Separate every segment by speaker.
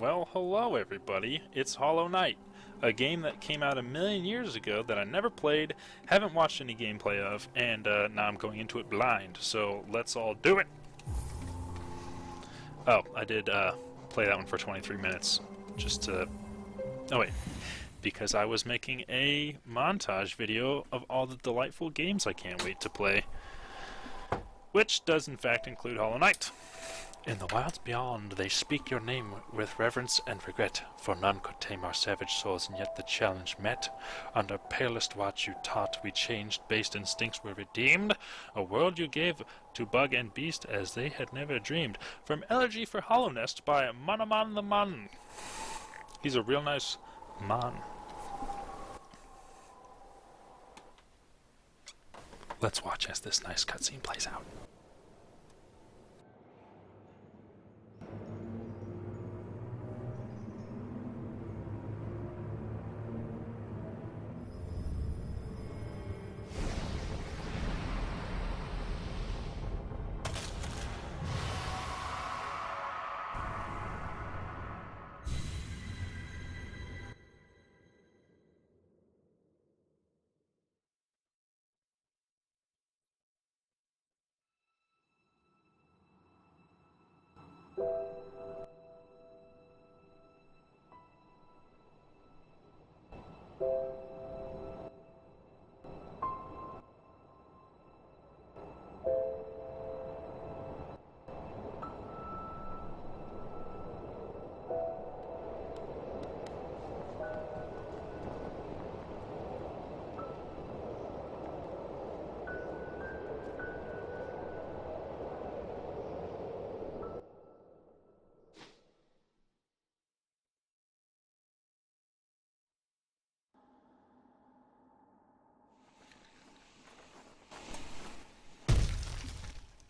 Speaker 1: Well, hello everybody. It's Hollow Knight, a game that came out a million years ago that I never played, haven't watched any gameplay of, and now I'm going into it blind, so let's all do it! Oh, I did play that one for 23 minutes, just to... Oh wait, because I was making a montage video of all the delightful games I can't wait to play, which does in fact include Hollow Knight. In the wilds beyond, they speak your name with reverence and regret, for none could tame our savage souls, and yet the challenge met. Under palest watch you taught, we changed, based instincts were redeemed. A world you gave to bug and beast as they had never dreamed. From Elegy for Hollow Nest by Manaman the Man. He's a real nice man. Let's watch as this nice cutscene plays out.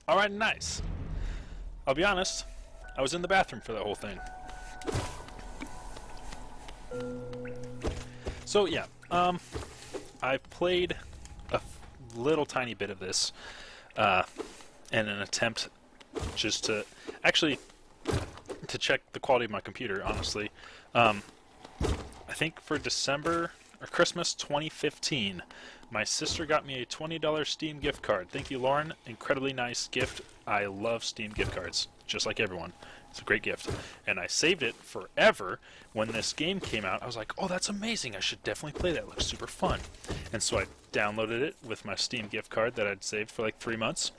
Speaker 1: Alright, nice. I'll be honest, I was in the bathroom for that whole thing. So yeah, I played a little tiny bit of this in an attempt just to, actually, to check the quality of my computer, honestly. I think for December or Christmas 2015, my sister got me a $20 Steam gift card. Thank you, Lauren. Incredibly nice gift. I love Steam gift cards, just like everyone. It's a great gift. And I saved it forever. When this game came out, I was like, oh, that's amazing. I should definitely play that. It looks super fun. And so I downloaded it with my Steam gift card that I'd saved for like 3 months.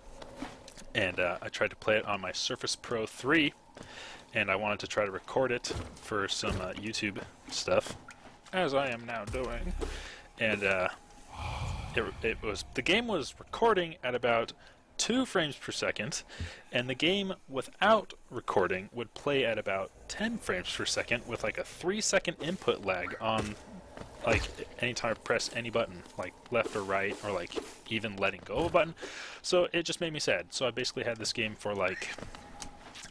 Speaker 1: And I tried to play it on my Surface Pro 3. And I wanted to try to record it for some YouTube stuff, as I am now doing. And the game was recording at about 2 frames per second, and the game without recording would play at about 10 frames per second with like a 3-second input lag on like anytime I press any button, like left or right, or like even letting go of a button. So it just made me sad. So I basically had this game for like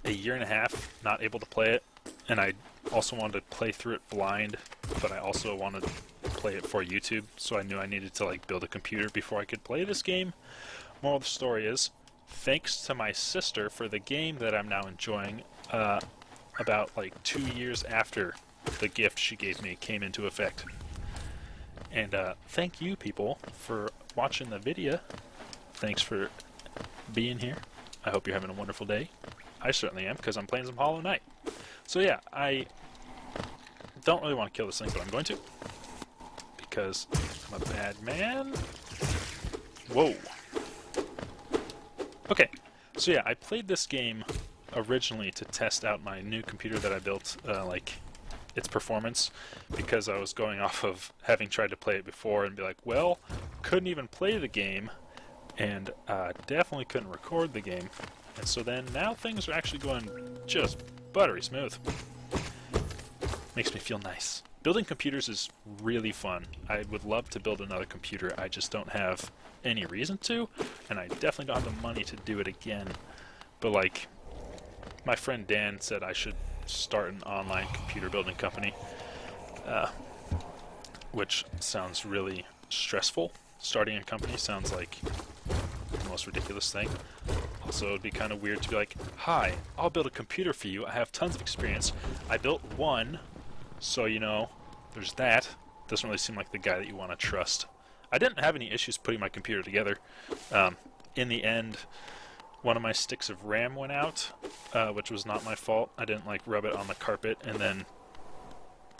Speaker 1: a year and a half, not able to play it, and I also wanted to play through it blind, but I also wanted to play it for YouTube, so I knew I needed to like build a computer before I could play this game. Moral of the story is, thanks to my sister for the game that I'm now enjoying, about like 2 years after the gift she gave me came into effect. And thank you people for watching the video. Thanks for being here. I hope you're having a wonderful day. I certainly am, because I'm playing some Hollow Knight. So yeah, I don't really want to kill this thing, but I'm going to. Because I'm a bad man. Whoa. Okay, so yeah, I played this game originally to test out my new computer that I built, like its performance, because I was going off of having tried to play it before and be like, well, couldn't even play the game, and definitely couldn't record the game. And so then now things are actually going just buttery smooth. Makes me feel nice. Building computers is really fun. I would love to build another computer. I just don't have any reason to, and I definitely don't have the money to do it again. But like, my friend Dan said I should start an online computer building company, which sounds really stressful. Starting a company sounds like most ridiculous thing. Also, it'd be kind of weird to be like, hi, I'll build a computer for you. I have tons of experience. I built one, so, you know, there's that. Doesn't really seem like the guy that you want to trust. I didn't have any issues putting my computer together. In the end, one of my sticks of RAM went out, which was not my fault. I didn't, like, rub it on the carpet and then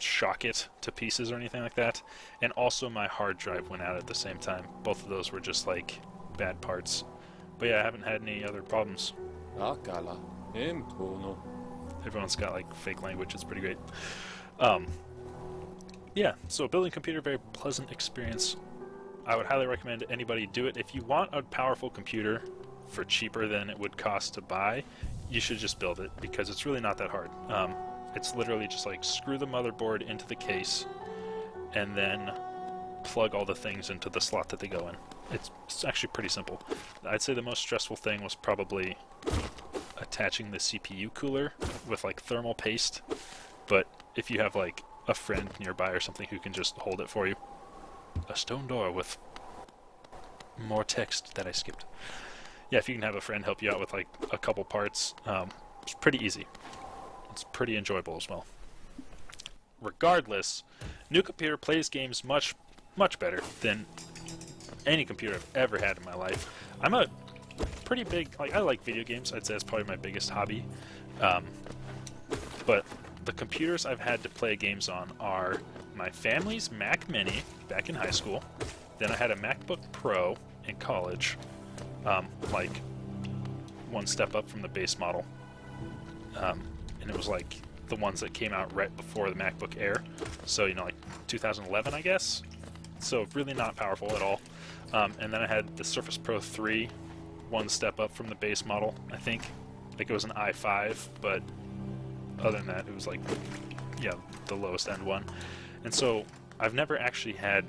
Speaker 1: shock it to pieces or anything like that. And also my hard drive went out at the same time. Both of those were just, like, bad parts. But yeah, I haven't had any other problems. Everyone's got, like, fake language. It's pretty great. Yeah, so building a computer, very pleasant experience. I would highly recommend anybody do it. If you want a powerful computer for cheaper than it would cost to buy, you should just build it, because it's really not that hard. It's literally just like screw the motherboard into the case and then plug all the things into the slot that they go in. It's actually pretty simple. I'd say the most stressful thing was probably attaching the CPU cooler with like thermal paste, but if you have like a friend nearby or something who can just hold it for you. A stone door with more text that I skipped. Yeah, if you can have a friend help you out with like a couple parts, it's pretty easy. It's pretty enjoyable as well. Regardless, new computer plays games much better than any computer I've ever had in my life. I'm a pretty big, like, I like video games. I'd say it's probably my biggest hobby. But the computers I've had to play games on are my family's Mac Mini back in high school. Then I had a MacBook Pro in college, like one step up from the base model. And it was like the ones that came out right before the MacBook Air. So, you know, like 2011, I guess. So really not powerful at all. And then I had the Surface Pro 3, one step up from the base model, I think. Like it was an i5, but other than that, it was like, yeah, the lowest end one. And so I've never actually had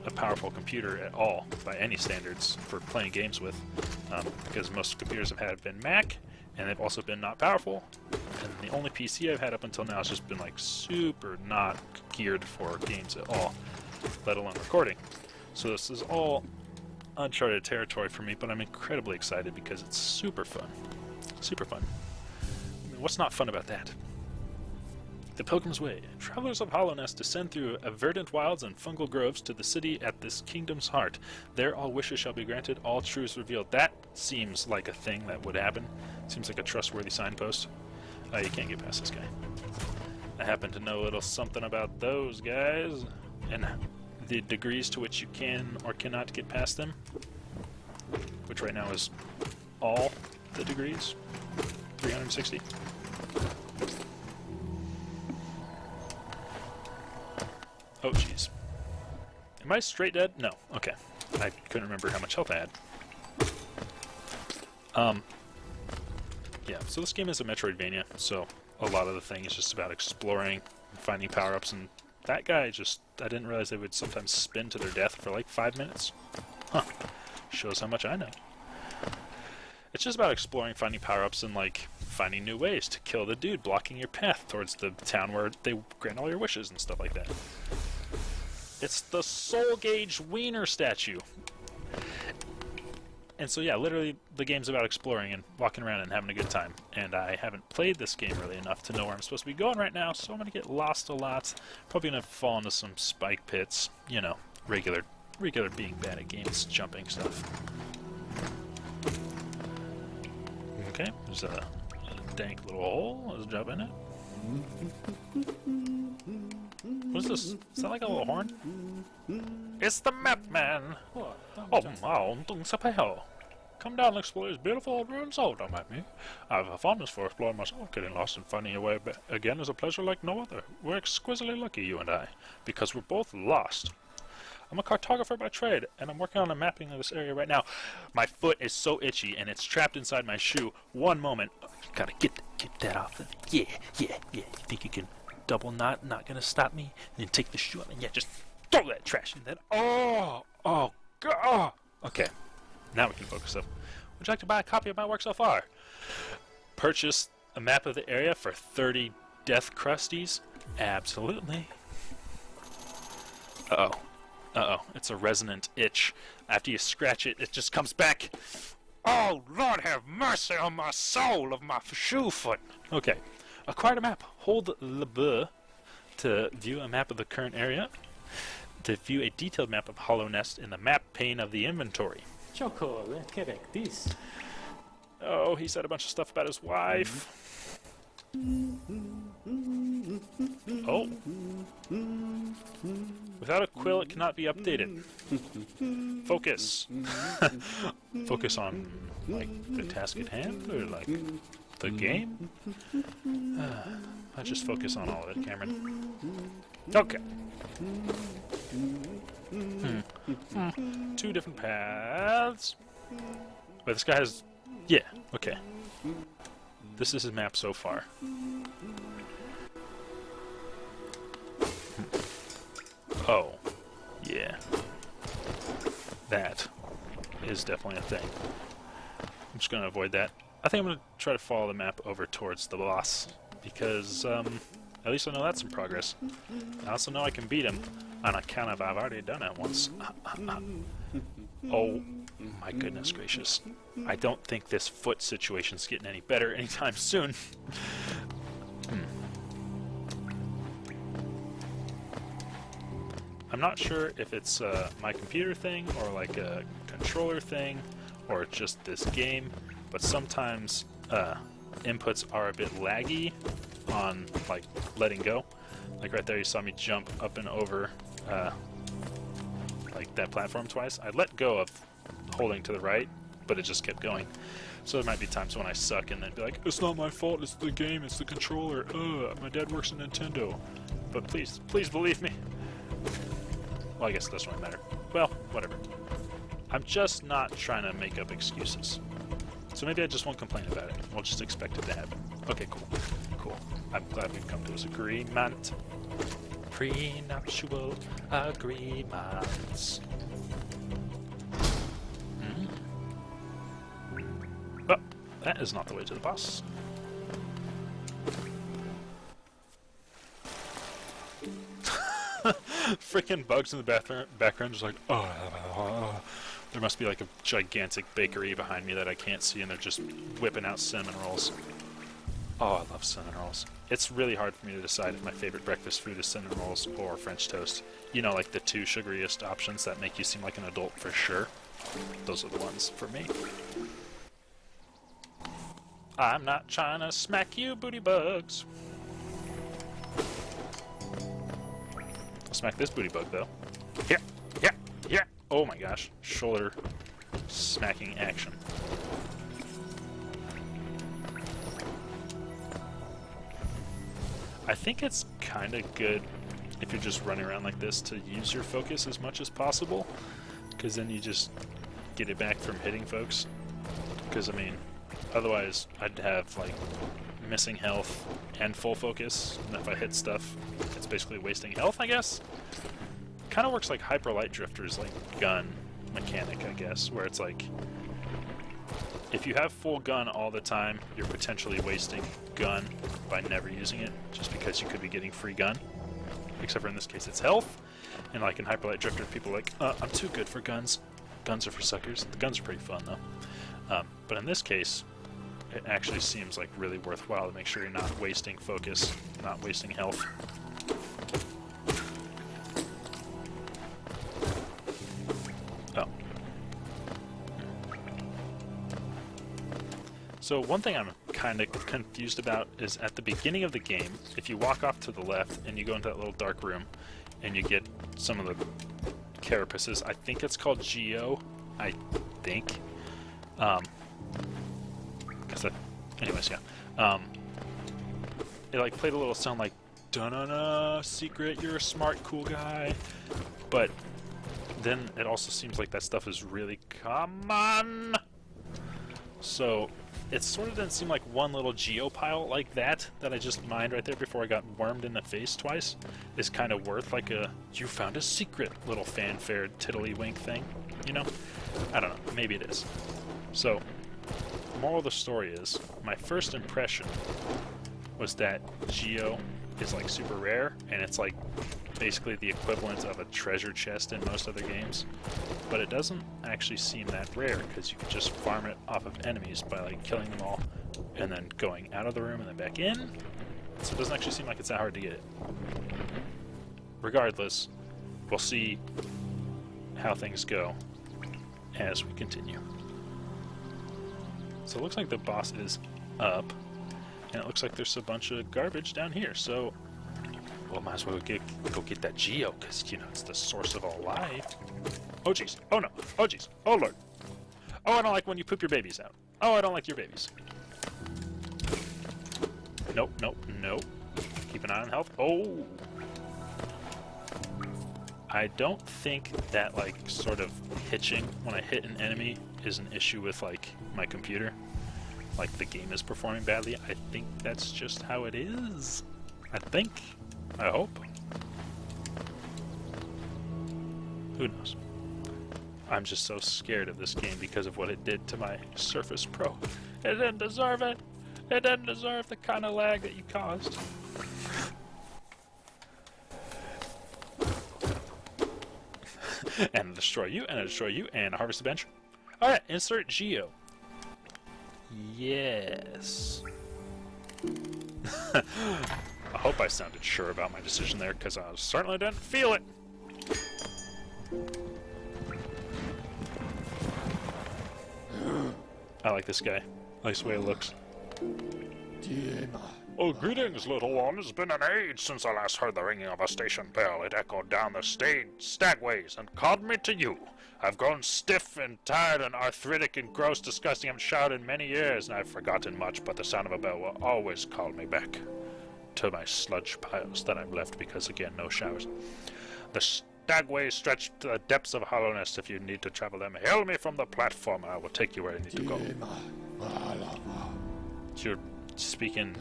Speaker 1: a powerful computer at all by any standards for playing games with, because most computers I've had have been Mac, and they've also been not powerful. And the only PC I've had up until now has just been like super not geared for games at all, let alone recording. So this is all uncharted territory for me, but I'm incredibly excited because it's super fun. Super fun. I mean, what's not fun about that? The Pilgrim's Way. Travelers of Hallownest descend through verdant wilds and fungal groves to the city at this kingdom's heart. There all wishes shall be granted, all truths revealed. That seems like a thing that would happen. Seems like a trustworthy signpost. You can't get past this guy. I happen to know a little something about those guys, and the degrees to which you can or cannot get past them, which right now is all the degrees. 360. Oh, jeez. Am I straight dead? No. Okay. I couldn't remember how much health I had. Yeah, so this game is a Metroidvania, so a lot of the thing is just about exploring, finding power-ups, and that guy just, I didn't realize they would sometimes spin to their death for like 5 minutes. Huh. Shows how much I know. It's just about exploring, finding power-ups, and like finding new ways to kill the dude blocking your path towards the town where they grant all your wishes and stuff like that. It's the Soul Gauge Wiener statue. And so yeah, literally the game's about exploring and walking around and having a good time. And I haven't played this game really enough to know where I'm supposed to be going right now, so I'm gonna get lost a lot. Probably gonna fall into some spike pits, you know, regular being bad at games, jumping stuff. Okay, there's a dank little hole. Let's jump in it. What is this? Is that like a little horn? It's the Map Man! Oh, come down and explore this beautiful old ruins. Oh, don't mind me. I have a fondness for exploring myself. Getting lost and finding your way again is a pleasure like no other. We're exquisitely lucky, you and I, because we're both lost. I'm a cartographer by trade, and I'm working on a mapping of this area right now. My foot is so itchy, and it's trapped inside my shoe. One moment. Gotta get that off. Yeah. You think you can double knot? Not gonna stop me? And then take the shoe off, and yeah, just throw that trash in there. Oh, God. Okay, now we can focus up. Would you like to buy a copy of my work so far? Purchase a map of the area for 30 death crusties? Absolutely. Uh-oh, it's a resonant itch. After you scratch it, it just comes back. Oh, Lord have mercy on my soul of my shoe foot. Okay. Acquired a map. Hold le B to view a map of the current area. To view a detailed map of Hollow Nest in the map pane of the inventory.
Speaker 2: Choco, correct this.
Speaker 1: Oh, he said a bunch of stuff about his wife. Oh. Without a quill, it cannot be updated. Focus. Focus on, like, the task at hand, or, like, the game? I just focus on all of it, Cameron. Okay. Two different paths. Wait, this guy has... Yeah, okay. This is his map so far. Oh. Yeah. That is definitely a thing. I'm just going to avoid that. I think I'm going to try to follow the map over towards the boss, because at least I know that's in progress. I also know I can beat him on account of I've already done it once. Oh my goodness gracious. I don't think this foot situation's getting any better anytime soon. I'm not sure if it's my computer thing or like a controller thing or just this game, but sometimes inputs are a bit laggy on like letting go. Like right there you saw me jump up and over like that platform twice. I let go of holding to the right, but it just kept going. So there might be times when I suck and then be like, it's not my fault, it's the game, it's the controller, my dad works in Nintendo. But please, please believe me. Well, I guess it doesn't really matter. Well, whatever. I'm just not trying to make up excuses. So maybe I just won't complain about it. We'll just expect it to happen. Okay, cool. Cool. I'm glad we've come to this agreement. Prenuptial agreements. Oh, that is not the way to the boss. Freaking bugs in the background just like, oh. There must be like a gigantic bakery behind me that I can't see, and they're just whipping out cinnamon rolls. Oh, I love cinnamon rolls. It's really hard for me to decide if my favorite breakfast food is cinnamon rolls or French toast. You know, like the two sugariest options that make you seem like an adult for sure. Those are the ones for me. I'm not trying to smack you, booty bugs. I'll smack this booty bug, though. Yeah, yeah, yeah. Oh my gosh. Shoulder smacking action. I think it's kind of good if you're just running around like this to use your focus as much as possible, because then you just get it back from hitting folks. Because, I mean, otherwise I'd have, like, missing health and full focus, and if I hit stuff, it's basically wasting health, I guess? Kind of works like Hyper Light Drifter's, like, gun mechanic, I guess, where it's like, if you have full gun all the time, you're potentially wasting gun by never using it, just because you could be getting free gun. Except for in this case, it's health. And like in Hyper Light Drifter, people are like, I'm too good for guns. Guns are for suckers. The guns are pretty fun, though. But in this case, it actually seems like really worthwhile to make sure you're not wasting focus, not wasting health. Oh. So one thing I'm kind of confused about is at the beginning of the game, if you walk off to the left and you go into that little dark room and you get some of the carapaces, I think it's called Geo, I think. Anyways, yeah. It like played a little sound like, da-na-na, secret, you're a smart, cool guy. But then it also seems like that stuff is really common. So it sort of didn't seem like one little geopile like that I just mined right there before I got wormed in the face twice is kind of worth like a, you found a secret little fanfare tiddlywink thing, you know? I don't know, maybe it is. So, moral of the story is, my first impression was that Geo is like super rare, and it's like basically the equivalent of a treasure chest in most other games. But it doesn't actually seem that rare because you can just farm it off of enemies by like killing them all and then going out of the room and then back in. So it doesn't actually seem like it's that hard to get it. Regardless, we'll see how things go as we continue. So it looks like the boss is up, and it looks like there's a bunch of garbage down here, so well, might as well go get that Geo, because, you know, it's the source of all life. Oh, jeez. Oh, no. Oh, jeez. Oh, Lord. Oh, I don't like when you poop your babies out. Oh, I don't like your babies. Nope, nope, nope. Keep an eye on health. Oh! I don't think that, like, sort of hitching when I hit an enemy is an issue with, like, my computer. Like, the game is performing badly. I think that's just how it is. I think. I hope. Who knows? I'm just so scared of this game because of what it did to my Surface Pro. It didn't deserve it. It didn't deserve the kind of lag that you caused. And destroy you, and destroy you, and harvest the bench. Alright, insert Geo. Yes. I hope I sounded sure about my decision there, because I certainly didn't feel it. I like this guy. I like the way he looks. Oh, greetings, little one. It's been an age since I last heard the ringing of a station bell. It echoed down the stagways and called me to you. I've grown stiff and tired and arthritic and gross, disgusting. I haven't shouted in many years, and I've forgotten much, but the sound of a bell will always call me back to my sludge piles that I've left because, again, no showers. The stagways stretch to the depths of hollowness. If you need to travel them, hail me from the platform, and I will take you where you need to go. You're speaking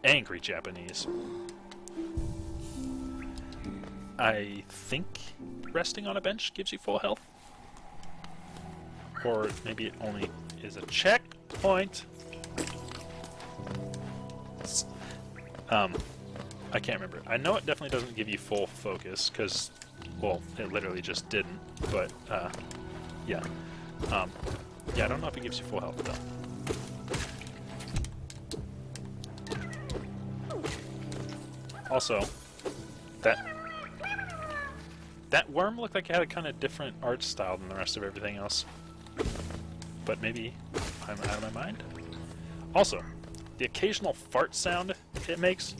Speaker 1: angry Japanese. I think resting on a bench gives you full health. Or maybe it only is a checkpoint. I can't remember. I know it definitely doesn't give you full focus, because, well, it literally just didn't, but, yeah. Yeah, I don't know if it gives you full health, though. Also, that worm looked like it had a kind of different art style than the rest of everything else. But maybe I'm out of my mind. Also, the occasional fart sound it makes,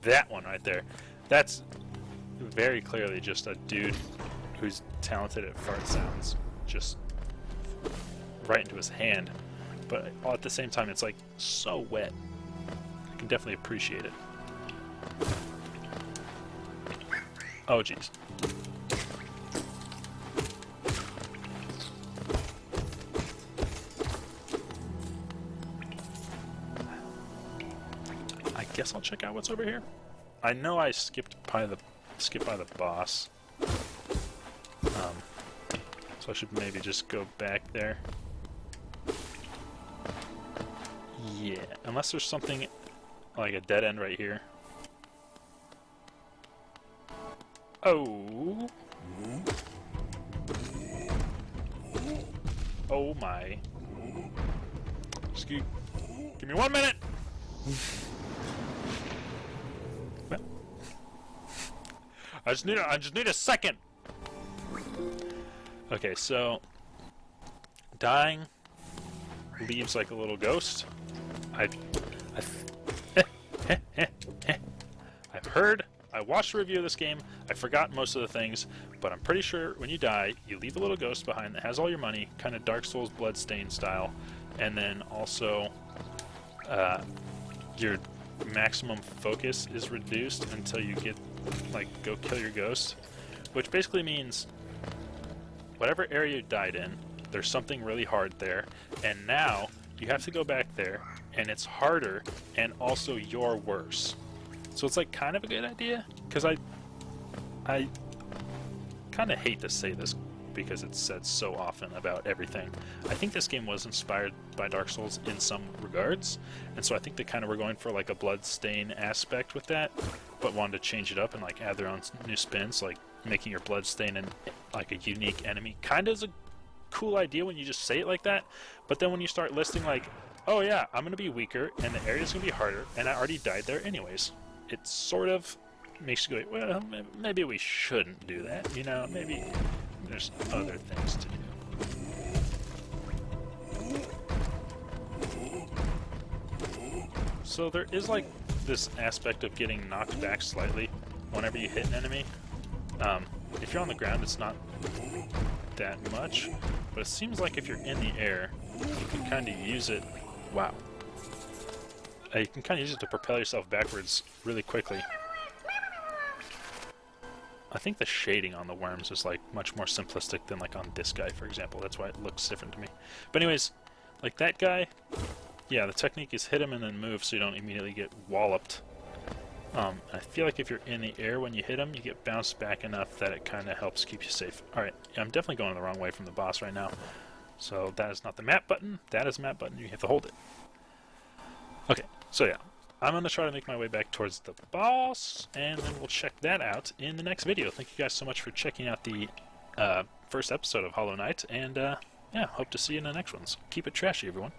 Speaker 1: that one right there, that's very clearly just a dude who's talented at fart sounds, just right into his hand. But at the same time, it's like so wet. I can definitely appreciate it. Oh, jeez. I guess I'll check out what's over here. I know I skipped by the boss, so I should maybe just go back there. Yeah, unless there's something like a dead end right here. Oh. Oh my. Excuse. Give me 1 minute. I just need a second. Okay, so dying leaves like a little ghost. I've heard. I watched a review of this game. I forgot most of the things, but I'm pretty sure when you die, you leave a little ghost behind that has all your money, kind of Dark Souls Bloodstained style, and then also your maximum focus is reduced until you get, like, go kill your ghost, which basically means whatever area you died in, there's something really hard there, and now you have to go back there, and it's harder, and also you're worse. So it's like kind of a good idea, because I kind of hate to say this, because it's said so often about everything. I think this game was inspired by Dark Souls in some regards, and so I think they kind of were going for like a bloodstain aspect with that, but wanted to change it up and like add their own new spins, like making your bloodstain and like a unique enemy. Kind of is a cool idea when you just say it like that, but then when you start listing like, oh yeah, I'm gonna be weaker and the area's gonna be harder, and I already died there anyways, it sort of makes you go, well, maybe we shouldn't do that, you know, maybe there's other things to do. So there is like this aspect of getting knocked back slightly whenever you hit an enemy. If you're on the ground, it's not that much, but it seems like if you're in the air, you can kind of use it. Wow. You can kind of use it to propel yourself backwards really quickly. I think the shading on the worms is like much more simplistic than like on this guy, for example. That's why it looks different to me. But anyways, like that guy, yeah, the technique is hit him and then move so you don't immediately get walloped. I feel like if you're in the air when you hit him, you get bounced back enough that it kind of helps keep you safe. Alright, I'm definitely going the wrong way from the boss right now. So that is not the map button, that is the map button, you have to hold it. Okay, so yeah, I'm going to try to make my way back towards the boss, and then we'll check that out in the next video. Thank you guys so much for checking out the first episode of Hollow Knight, and yeah, hope to see you in the next ones. Keep it trashy, everyone.